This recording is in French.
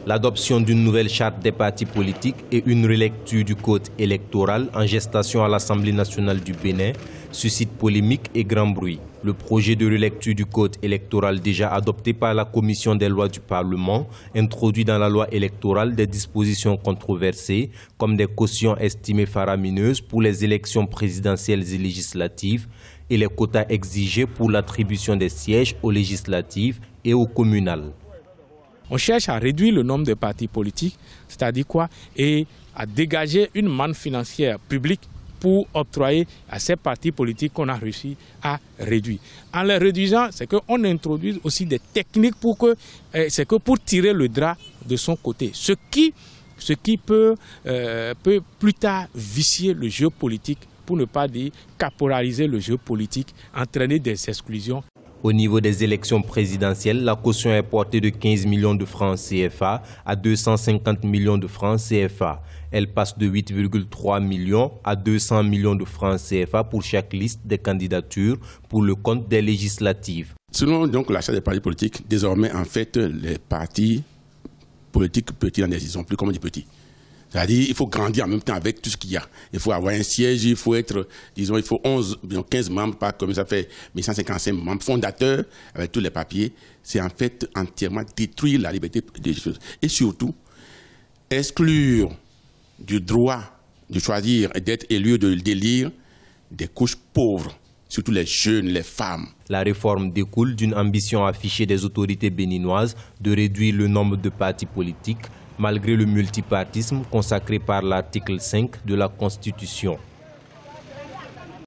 L'adoption d'une nouvelle charte des partis politiques et une relecture du code électoral en gestation à l'Assemblée nationale du Bénin suscite polémique et grand bruit. Le projet de relecture du code électoral déjà adopté par la Commission des lois du Parlement introduit dans la loi électorale des dispositions controversées comme des cautions estimées faramineuses pour les élections présidentielles et législatives et les quotas exigés pour l'attribution des sièges aux législatives et aux communales. On cherche à réduire le nombre de partis politiques, c'est-à-dire quoi, et à dégager une manne financière publique pour octroyer à ces partis politiques qu'on a réussi à réduire. En les réduisant, c'est qu'on introduit aussi des techniques pour tirer le drap de son côté. Ce qui peut plus tard vicier le jeu politique, pour ne pas dire caporaliser le jeu politique, entraîner des exclusions. Au niveau des élections présidentielles, la caution est portée de 15 millions de francs CFA à 250 millions de francs CFA. Elle passe de 8,3 millions à 200 millions de francs CFA pour chaque liste des candidatures pour le compte des législatives. Selon donc la charte des partis politiques, désormais en fait les partis politiques petits, ils sont plus comme des petits. C'est-à-dire qu'il faut grandir en même temps avec tout ce qu'il y a. Il faut avoir un siège, il faut être, disons, il faut 15 membres, pas comme ça fait 1155 membres fondateurs avec tous les papiers. C'est en fait entièrement détruire la liberté des choses. Et surtout, exclure du droit de choisir et d'être élu, de d'élire des couches pauvres, surtout les jeunes, les femmes. La réforme découle d'une ambition affichée des autorités béninoises de réduire le nombre de partis politiques malgré le multipartisme consacré par l'article 5 de la Constitution.